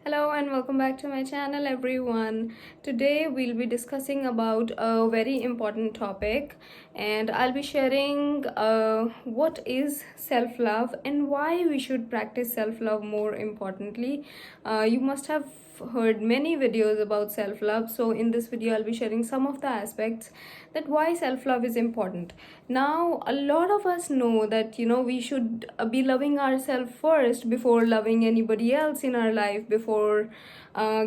Hello and welcome back to my channel everyone. Today we'll be discussing about a very important topic, and I'll be sharing what is self-love and why we should practice self-love. More importantly, you must have heard many videos about self-love, so in this video I'll be sharing some of the aspects that why self-love is important. Now a lot of us know that we should be loving ourselves first before loving anybody else in our life. Before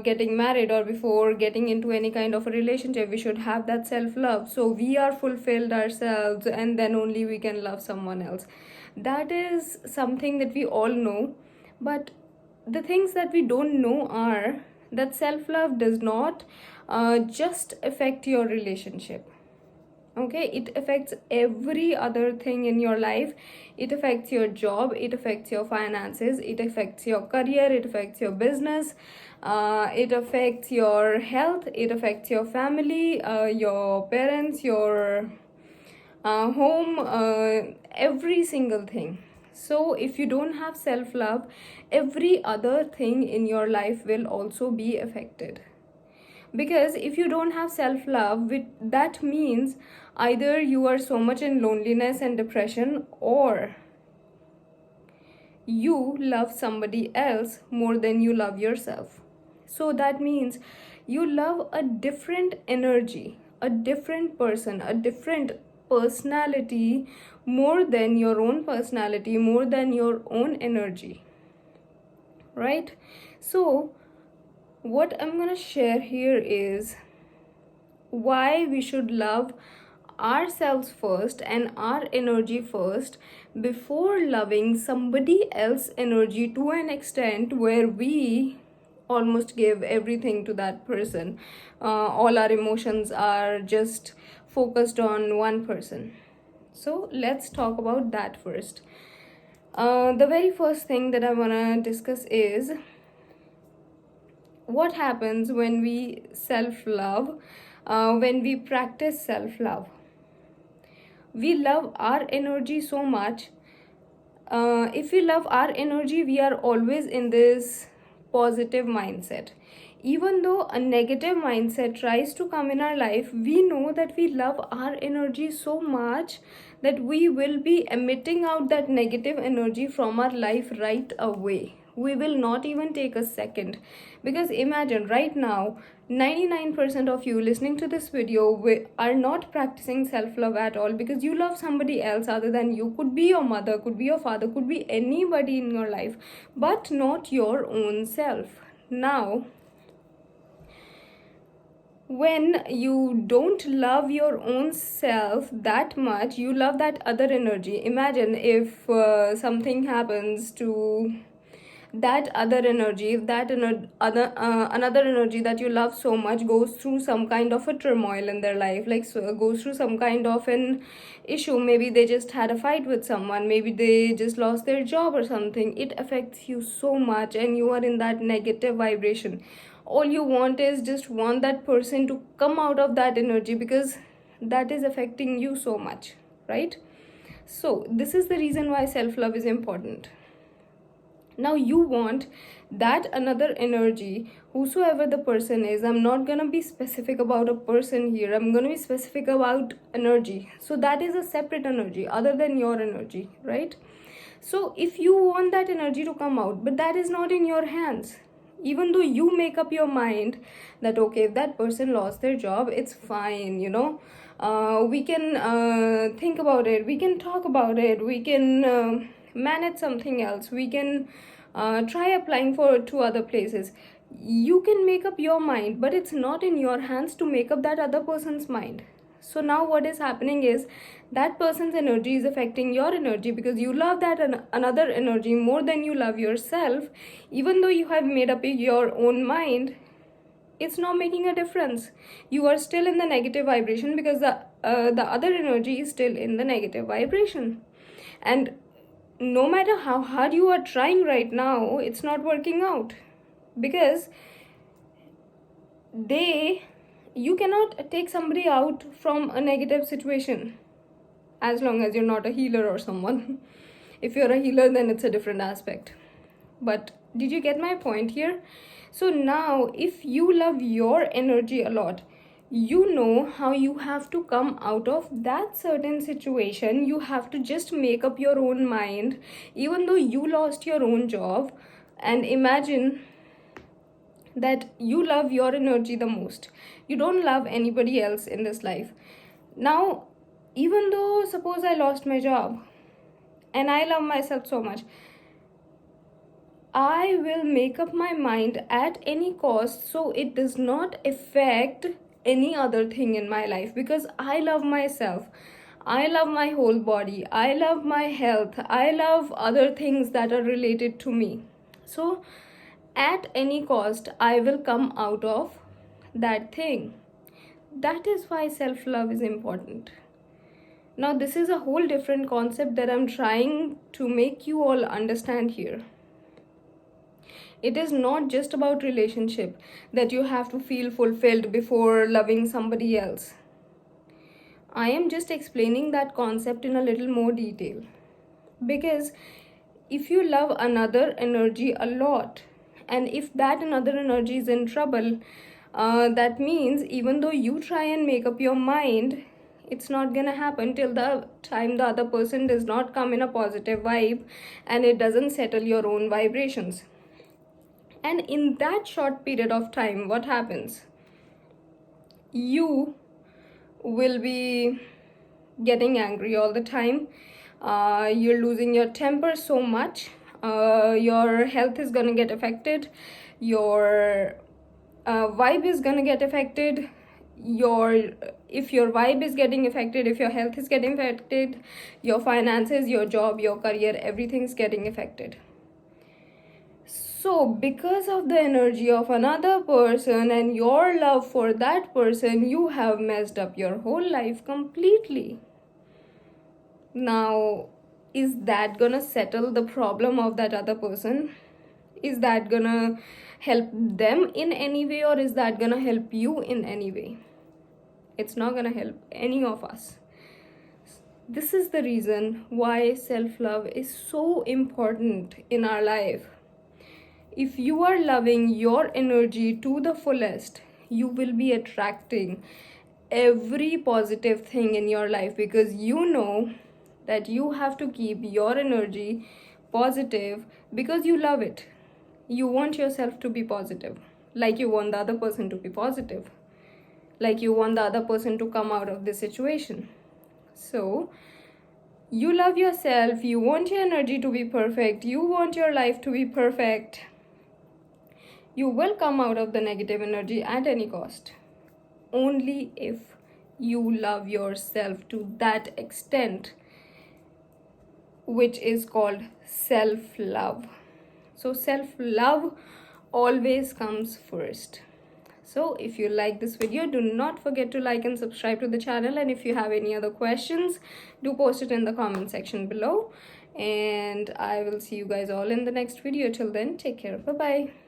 getting married or before getting into any kind of a relationship, we should have that self-love, so we are fulfilled ourselves and then only we can love someone else. That is something that we all know, but the things that we don't know are that self-love does not just affect your relationship. Okay, it affects every other thing in your life. It affects your job, it affects your finances, it affects your career, it affects your business, it affects your health, it affects your family, your parents, your home, every single thing. So if you don't have self-love, every other thing in your life will also be affected. Because if you don't have self-love, that means either you are so much in loneliness and depression, or you love somebody else more than you love yourself. So that means you love a different energy, a different person, a different personality more than your own personality, more than your own energy, right? So what I'm gonna share here is why we should love ourselves first and our energy first before loving somebody else's energy to an extent where we almost give everything to that person. All our emotions are just focused on one person. So let's talk about that first. The very first thing that I want to discuss is what happens when we self-love, when we practice self-love. We love our energy so much. If we love our energy, we are always in this positive mindset. Even though a negative mindset tries to come in our life, we know that we love our energy so much that we will be emitting out that negative energy from our life right away. We will not even take a second. Because imagine right now, 99% of you listening to this video are not practicing self-love at all, because you love somebody else other than you. Could be your mother, could be your father, could be anybody in your life, but not your own self. Now when you don't love your own self that much, you love that other energy. Imagine if something happens to that other energy, if that another energy that you love so much goes through some kind of a turmoil in their life, like goes through some kind of an issue. Maybe they just had a fight with someone, maybe they just lost their job or something. It affects you so much and you are in that negative vibration. All you want is just want that person to come out of that energy, because that is affecting you so much, right? So this is the reason why self-love is important. Now you want that another energy, whosoever the person is. I'm not gonna be specific about a person here, I'm gonna be specific about energy. So that is a separate energy other than your energy, right? So if you want that energy to come out, but that is not in your hands, even though you make up your mind that okay, if that person lost their job, it's fine, we can think about it, we can talk about it, we can manage something else, we can try applying for 2 other places. You can make up your mind, but it's not in your hands to make up that other person's mind. So now what is happening is that person's energy is affecting your energy, because you love that another energy more than you love yourself. Even though you have made up your own mind, it's not making a difference. You are still in the negative vibration, because the other energy is still in the negative vibration. And no matter how hard you are trying right now, it's not working out, because you cannot take somebody out from a negative situation as long as you're not a healer or someone. If you're a healer, then it's a different aspect. But Did you get my point here? So now if you love your energy a lot, you know how you have to come out of that certain situation. You have to just make up your own mind, even though you lost your own job. And imagine that you love your energy the most. You don't love anybody else in this life. Now, even though suppose I lost my job and I love myself so much, I will make up my mind at any cost so it does not affect any other thing in my life, because I love myself. I love my whole body. I love my health. I love other things that are related to me. So, at any cost, I will come out of that thing. That is why self love is important. Now, this is a whole different concept that I'm trying to make you all understand here. It is not just about relationship that you have to feel fulfilled before loving somebody else. I am just explaining that concept in a little more detail. Because if you love another energy a lot, and if that another energy is in trouble, that means even though you try and make up your mind, it's not gonna happen till the time the other person does not come in a positive vibe and it doesn't settle your own vibrations. And in that short period of time, what happens? You will be getting angry all the time. You're losing your temper so much. Your health is gonna get affected. Your vibe is gonna get affected. If your vibe is getting affected, if your health is getting affected, your finances, your job, your career, everything's getting affected. So because of the energy of another person and your love for that person, you have messed up your whole life completely. Now, is that gonna settle the problem of that other person? Is that gonna help them in any way, or is that gonna help you in any way? It's not gonna help any of us. This is the reason why self-love is so important in our life. If you are loving your energy to the fullest, you will be attracting every positive thing in your life, because you know that you have to keep your energy positive because you love it. You want yourself to be positive, like you want the other person to be positive, like you want the other person to come out of this situation. So, you love yourself, you want your energy to be perfect, you want your life to be perfect. You will come out of the negative energy at any cost. Only if you love yourself to that extent, which is called self-love. So self-love always comes first. So if you like this video, do not forget to like and subscribe to the channel. And if you have any other questions, do post it in the comment section below. And I will see you guys all in the next video. Till then, take care. Bye-bye.